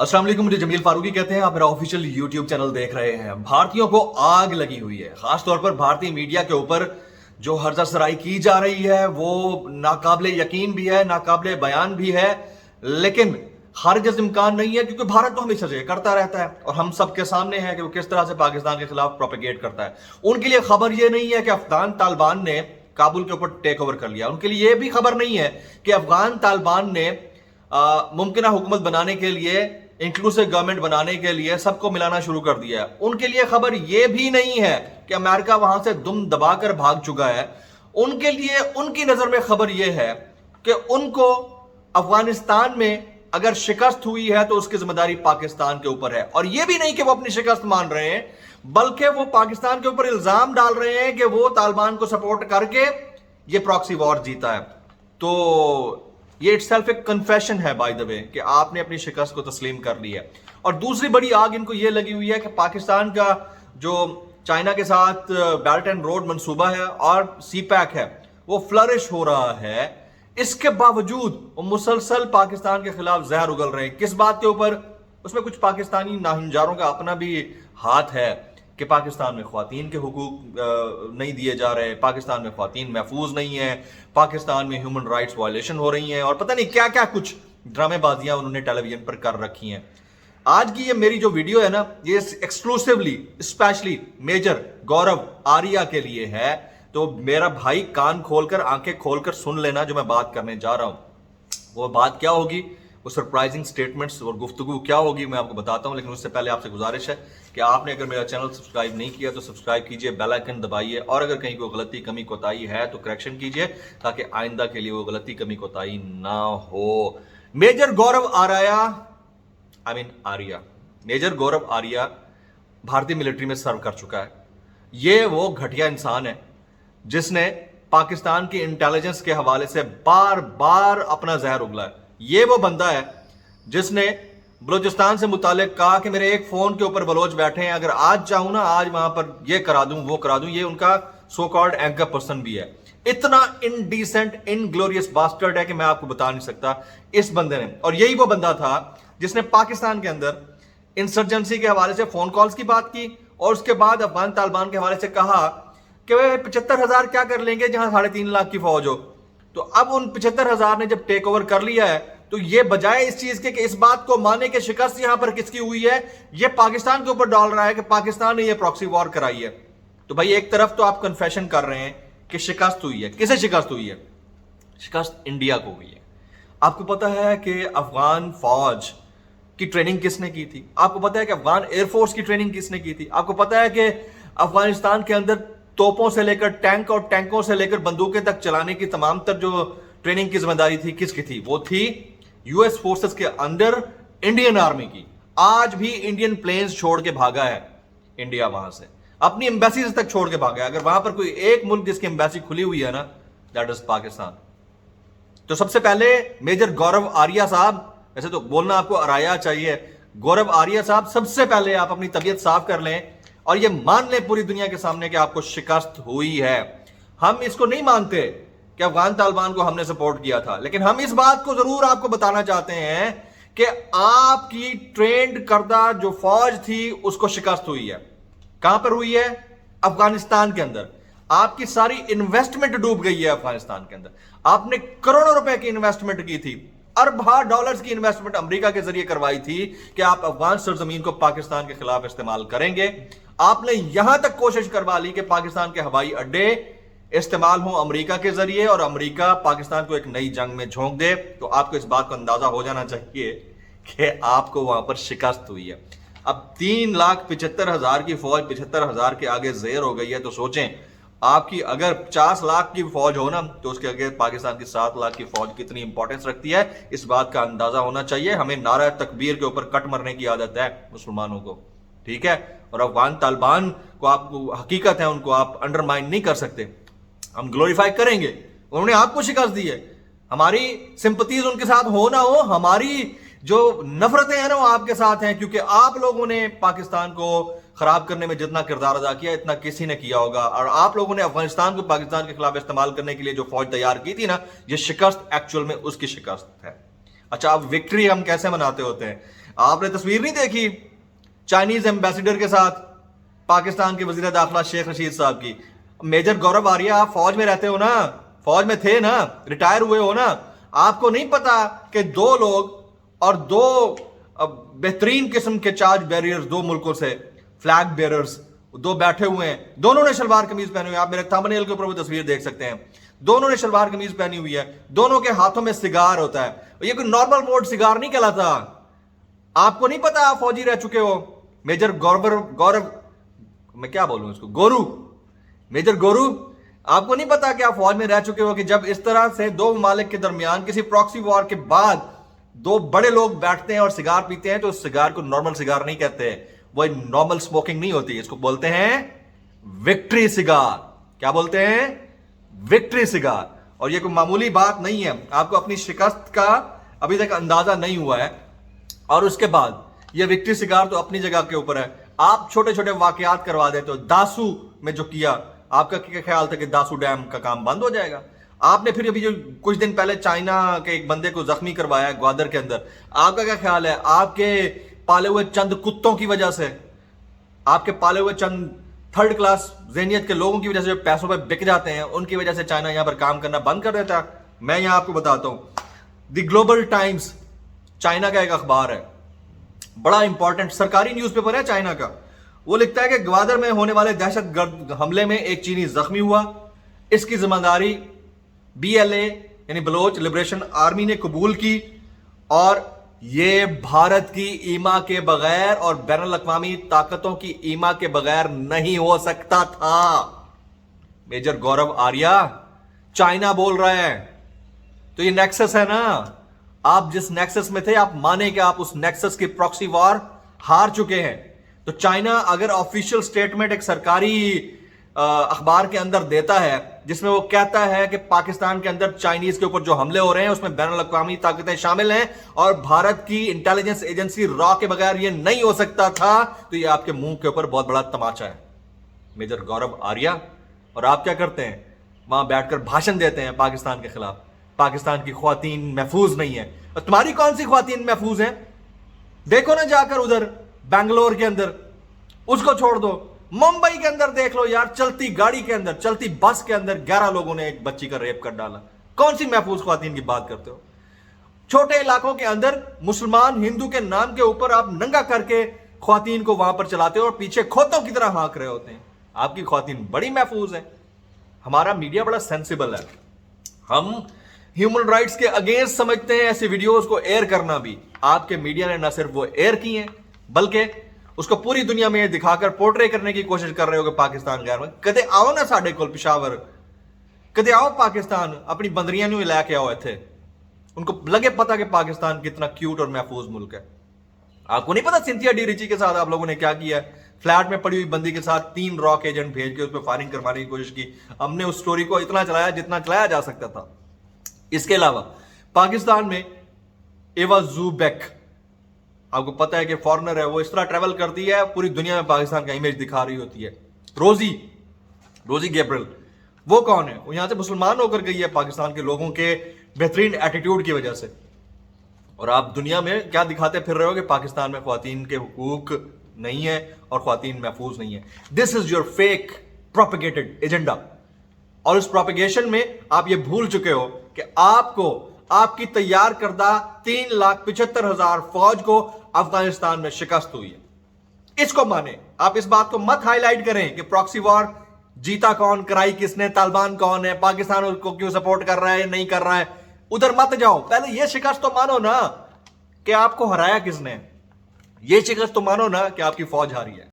अस्सलाम वालेकुम, मुझे जमील फारूकी कहते हैं। आप मेरा ऑफिशियल यूट्यूब चैनल देख रहे हैं। भारतीयों को आग लगी हुई है, खासतौर पर भारतीय मीडिया के ऊपर जो हर्जा सराई की जा रही है वो नाकाबिले यकीन भी है, नाकाबिले बयान भी है, लेकिन खारिज इम्कान नहीं है, क्योंकि भारत तो हमेशा से करता रहता है और हम सबके सामने है कि वो किस तरह से पाकिस्तान के खिलाफ प्रोपेगेट करता है। उनके लिए खबर ये नहीं है कि अफगान तालिबान ने काबुल के ऊपर टेक ओवर कर लिया। उनके लिए ये भी खबर नहीं है कि अफगान तालिबान ने मुमकिन हुकूमत बनाने के लिए, इंक्लूसिव गवर्नमेंट बनाने के लिए सबको मिलाना शुरू कर दिया है। उनके लिए खबर यह भी नहीं है कि अमेरिका वहां से दुम दबाकर भाग चुका है। उनके लिए, उनकी नजर में खबर यह है कि उनको अफगानिस्तान में अगर शिकस्त हुई है तो उसकी जिम्मेदारी पाकिस्तान के ऊपर है। और यह भी नहीं कि वो अपनी शिकस्त मान रहे हैं, बल्कि वो पाकिस्तान के ऊपर इल्जाम डाल रहे हैं कि वो तालिबान को सपोर्ट करके ये प्रॉक्सी वॉर जीता है। तो ये इटसेल्फ एक कन्फेशन है बाय द वे कि आपने अपनी शिकस्त को तस्लीम कर लिया। और दूसरी बड़ी आग इनको ये लगी हुई है कि पाकिस्तान का जो चाइना के साथ बेल्ट एंड रोड मंसूबा है और सी पैक है वो फ्लरिश हो रहा है। इसके बावजूद वो मुसलसल पाकिस्तान के खिलाफ जहर उगल रहे हैं। किस बात के ऊपर? उसमें कुछ पाकिस्तानी नाहिंजारों का अपना भी हाथ है कि पाकिस्तान में ख्वातीन के हुकूक नहीं दिए जा रहे, पाकिस्तान में ख्वातीन महफूज नहीं है, पाकिस्तान में ह्यूमन राइट्स वायलेशन हो रही हैं और पता नहीं क्या क्या कुछ ड्रामेबाजियां उन्होंने टेलीविजन पर कर रखी हैं। आज की ये मेरी जो वीडियो है ना, ये एक्सक्लूसिवली स्पेशली मेजर गौरव आर्या के लिए है। तो मेरा भाई कान खोलकर, आंखें खोलकर सुन लेना जो मैं बात करने जा रहा हूं। वो बात क्या होगी, वो सरप्राइजिंग स्टेटमेंट्स और गुफ्तगू क्या होगी, मैं आपको बताता हूं। लेकिन उससे पहले आपसे गुजारिश है कि आपने अगर मेरा चैनल सब्सक्राइब नहीं किया तो सब्सक्राइब कीजिए, बेल आइकन दबाइए और अगर कहीं कोई गलती कमी कोताही है तो करेक्शन कीजिए ताकि आइंदा के लिए वो गलती कमी कोताही ना हो। मेजर गौरव आर्या मेजर गौरव आर्या भारतीय मिलिट्री में सर्व कर चुका है। ये वो घटिया इंसान है जिसने पाकिस्तान की इंटेलिजेंस के हवाले से बार बार अपना जहर उगला है। ये वो बंदा है जिसने बलूचिस्तान से मुतालिक कहा कि मेरे एक फोन के ऊपर बलोच बैठे हैं, अगर आज चाहूं ना आज वहां पर ये करा दूं वो करा दूं। ये उनका सो कॉल्ड एंकर पर्सन भी है। इतना इनडिसेंट, इनग्लोरियस बास्टर्ड है कि मैं आपको बता नहीं सकता इस बंदे ने। और यही वो बंदा था जिसने पाकिस्तान के अंदर इंसर्जेंसी के हवाले से फोन कॉल्स की बात की और उसके बाद अफगान तालिबान के हवाले से कहा कि वे 75,000 क्या कर लेंगे जहां 3.5 लाख की फौज हो। तो अब उन 75,000 ने जब टेक ओवर कर लिया है तो ये बजाय इस चीज के कि इस बात को माने कि शिकस्त यहां पर किसकी हुई है, ये पाकिस्तान के ऊपर डाल रहा है कि पाकिस्तान ने ये प्रॉक्सी वॉर कराई है। तो भाई एक तरफ तो आप कन्फेशन कर रहे हैं कि शिकस्त हुई है। किसे शिकस्त हुई है? शिकस्त इंडिया को हुई है। आपको पता है कि अफगान फौज की ट्रेनिंग किसने की थी? आपको पता है कि अफगान एयरफोर्स की ट्रेनिंग किसने की थी? आपको पता है कि अफगानिस्तान के अंदर तोपों से लेकर टैंक और टैंकों से लेकर बंदूकें तक चलाने की तमाम तर जो ट्रेनिंग की जिम्मेदारी थी किसकी थी? वो थी यूएस फोर्सेस के अंडर इंडियन आर्मी की। आज भी इंडियन प्लेन्स छोड़ के भागा है इंडिया, वहां से अपनी एम्बेसी तक छोड़ के भागा है। अगर वहां पर कोई एक मुल्क जिसकी एम्बेसी खुली हुई है ना, दैट इज पाकिस्तान। तो सबसे पहले मेजर गौरव आर्या साहब, वैसे तो बोलना आपको आर्या चाहिए, गौरव आर्या साहब, सबसे पहले आप अपनी तबीयत साफ कर लें और ये मान लें पूरी दुनिया के सामने कि आपको शिकस्त हुई है। हम इसको नहीं मानते कि अफगान तालिबान को हमने सपोर्ट किया था, लेकिन हम इस बात को जरूर आपको बताना चाहते हैं कि आपकी ट्रेंड करदा जो फौज थी उसको शिकस्त हुई है। कहां पर हुई है? अफगानिस्तान के अंदर। आपकी सारी इन्वेस्टमेंट डूब गई है अफगानिस्तान के अंदर। आपने करोड़ों रुपए की इन्वेस्टमेंट की थी, अरबा डॉलर्स की इन्वेस्टमेंट अमेरिका के जरिए करवाई थी कि आप अफगान सरजमीन को पाकिस्तान के खिलाफ इस्तेमाल करेंगे। आपने यहां तक कोशिश करवा ली कि पाकिस्तान के हवाई अड्डे इस्तेमाल हो अमेरिका के जरिए और अमेरिका पाकिस्तान को एक नई जंग में झोंक दे। तो आपको इस बात को अंदाजा हो जाना चाहिए कि आपको वहां पर शिकस्त हुई है। अब 3,75,000 की फौज 75,000 के आगे ज़ेर हो गई है। तो सोचें, आपकी अगर 50 लाख की फौज हो ना तो उसके आगे पाकिस्तान की 7 लाख की फौज कितनी इंपॉर्टेंस रखती है, इस बात का अंदाजा होना चाहिए। हमें नारा तकबीर के ऊपर कट मरने की आदत है मुसलमानों को, ठीक है? और अफगान तालिबान को आपको हकीकत है, उनको आप अंडरमाइन नहीं कर सकते। हम ग्लोरीफाई करेंगे, उन्होंने आपको शिकस्त दी है। हमारी सिंपथीज उनके साथ हो ना हो, हमारी जो नफरतें हैं ना वो आपके साथ हैं, क्योंकि आप लोगों ने पाकिस्तान को खराब करने में जितना किरदार अदा किया इतना किसी ने किया होगा। और आप लोगों ने अफगानिस्तान को पाकिस्तान के खिलाफ इस्तेमाल करने के लिए जो फौज तैयार की थी ना, ये शिकस्त एक्चुअल में उसकी शिकस्त है। अच्छा, अब विक्ट्री हम कैसे मनाते होते हैं? آپ نے تصویر نہیں دیکھی چائنیز ایمبیسیڈر کے ساتھ پاکستان کے وزیر داخلہ شیخ رشید صاحب کی؟ میجر گورو آریہ آپ فوج میں رہتے ہو نا، فوج میں تھے نا، ریٹائر ہوئے ہو نا، آپ کو نہیں پتا کہ دو لوگ اور دو بہترین قسم کے چارج بیریئرز دو ملکوں سے فلیگ بیئررز دو بیٹھے ہوئے ہیں، دونوں نے شلوار قمیض پہنی ہوئی ہے، آپ میرے تھمبنیل کے اوپر وہ تصویر دیکھ سکتے ہیں، دونوں نے شلوار قمیض پہنی ہوئی ہے، دونوں کے ہاتھوں میں سگار ہوتا ہے، یہ کوئی نارمل موڈ سگار نہیں کہلاتا۔ آپ کو نہیں پتا آپ فوجی رہ چکے ہو؟ میجر گورو میں کیا بولوں اس کو، میجر گورو، آپ کو نہیں پتا کہ آپ فوج میں رہ چکے ہو کہ جب اس طرح سے دو ممالک کے درمیان کسی پراکسی وار کے بعد دو بڑے لوگ بیٹھتے ہیں اور سگار پیتے ہیں تو اس سگار کو نارمل سگار نہیں کہتے، وہ نارمل سموکنگ نہیں ہوتی، اس کو بولتے ہیں وکٹری سگار۔ کیا بولتے ہیں؟ وکٹری سگار۔ اور یہ کوئی معمولی بات نہیں ہے، آپ کو اپنی شکست کا ابھی تک اندازہ نہیں ہوا ہے، اور اس کے بعد یہ وکٹری سگار تو اپنی جگہ کے اوپر ہے، آپ چھوٹے چھوٹے واقعات کروا دیتے ہو۔ داسو میں جو کیا، آپ کا کیا خیال تھا کہ داسو ڈیم کا کام بند ہو جائے گا؟ آپ نے پھر ابھی جو کچھ دن پہلے چائنا کے ایک بندے کو زخمی کروایا ہے گوادر کے اندر، آپ کا کیا خیال ہے؟ آپ کے پالے ہوئے چند کتوں کی وجہ سے، آپ کے پالے ہوئے چند تھرڈ کلاس ذہنیت کے لوگوں کی وجہ سے جو پیسوں پہ بک جاتے ہیں، ان کی وجہ سے چائنا یہاں پر کام کرنا بند کر دیتا ہے؟ میں یہاں آپ کو بتاتا ہوں، دی گلوبل ٹائمز چائنا کا ایک اخبار ہے، بڑا امپورٹنٹ سرکاری نیوز پیپر ہے چائنا کا، وہ لکھتا ہے کہ گوادر میں ہونے والے دہشت گرد حملے میں ایک چینی زخمی ہوا، اس کی ذمہ داری BLA یعنی بلوچ لبریشن آرمی نے قبول کی، اور یہ بھارت کی ایما کے بغیر اور بین الاقوامی طاقتوں کی ایما کے بغیر نہیں ہو سکتا تھا۔ میجر گورو آریہ چائنا بول رہا ہے، تو یہ نیکسس ہے نا، آپ جس نیکسس میں تھے آپ مانے کہ آپ اس نیکسس کی پراکسی وار ہار چکے ہیں۔ تو چائنا اگر آفیشیل سٹیٹمنٹ ایک سرکاری اخبار کے اندر دیتا ہے جس میں وہ کہتا ہے کہ پاکستان کے اندر چائنیز کے اوپر جو حملے ہو رہے ہیں اس میں بین الاقوامی طاقتیں شامل ہیں اور بھارت کی انٹیلیجنس ایجنسی را کے بغیر یہ نہیں ہو سکتا تھا، تو یہ آپ کے منہ کے اوپر بہت بڑا تماچا ہے میجر گورو آریہ۔ اور آپ کیا کرتے ہیں؟ وہاں بیٹھ کر بھاشن دیتے ہیں پاکستان کے خلاف، پاکستان کی خواتین محفوظ نہیں ہیں، اور تمہاری کون سی خواتین محفوظ ہیں؟ دیکھو نا جا کر ادھر بنگلور کے اندر، اس کو چھوڑ دو، ممبئی کے اندر دیکھ لو یار، چلتی گاڑی کے اندر، چلتی بس کے اندر 11 لوگوں نے ایک بچی کا ریپ کر ڈالا، کون سی محفوظ خواتین کی بات کرتے ہو؟ چھوٹے علاقوں کے اندر مسلمان ہندو کے نام کے اوپر آپ ننگا کر کے خواتین کو وہاں پر چلاتے ہو اور پیچھے کھوتوں کی طرح ہانک رہے ہوتے ہیں، آپ کی خواتین بڑی محفوظ ہیں۔ ہمارا میڈیا بڑا سینسیبل ہے، ہم ہیومن رائٹس کے اگینسٹ سمجھتے ہیں ایسی ویڈیوز کو ایئر کرنا بھی۔ آپ کے میڈیا نے نہ صرف وہ ایئر کی ہیں بلکہ اس کو پوری دنیا میں دکھا کر پورٹرے کرنے کی کوشش کر رہے ہو کہ پاکستان غیر ملک۔ کدے آؤ نا ساڈے کول پشاور، کدے آؤ پاکستان، اپنی بندریاں نوں لے کے آؤ ایتھے، ان کو لگے پتا کہ پاکستان کتنا کیوٹ اور محفوظ ملک ہے۔ آپ کو نہیں پتا سنتھیا ڈی ریچی کے ساتھ آپ لوگوں نے کیا کیا ہے؟ فلیٹ میں پڑی ہوئی بندی کے ساتھ 3 راک ایجنٹ بھیج کے اس پہ فائرنگ کروانے کی کوشش کی۔ ہم نے اس سٹوری کو اتنا چلایا جتنا چلایا جا سکتا تھا۔ اس کے علاوہ پاکستان میں ایوا زو بیک، آپ کو پتا ہے کہ فارنر ہے، وہ اس طرح ٹریول کرتی ہے پوری دنیا میں پاکستان کا امیج دکھا رہی ہوتی ہے۔ روزی گیبرل، وہ کون ہے؟ وہ یہاں سے مسلمان ہو کر گئی ہے پاکستان کے لوگوں کے بہترین ایٹیٹیوڈ کی وجہ سے، اور آپ دنیا میں کیا دکھاتے پھر رہے ہو کہ پاکستان میں خواتین کے حقوق نہیں ہے اور خواتین محفوظ نہیں ہے۔ دس از یور فیک پروپیگیٹڈ ایجنڈا، اور اس پروپیگیشن میں آپ یہ بھول چکے ہو کہ آپ کو آپ کی تیار کردہ 3,75,000 فوج کو افغانستان میں شکست ہوئی ہے۔ اس کو مانے، آپ اس بات کو مت ہائی لائٹ کریں کہ پراکسی وار جیتا کون، کرائی کس نے، طالبان کون ہے، پاکستان اس کو کیوں سپورٹ کر رہا ہے نہیں کر رہا ہے، ادھر مت جاؤ۔ پہلے یہ شکست تو مانو نا کہ آپ کو ہرایا کس نے، یہ شکست تو مانو نا کہ آپ کی فوج ہاری ہے۔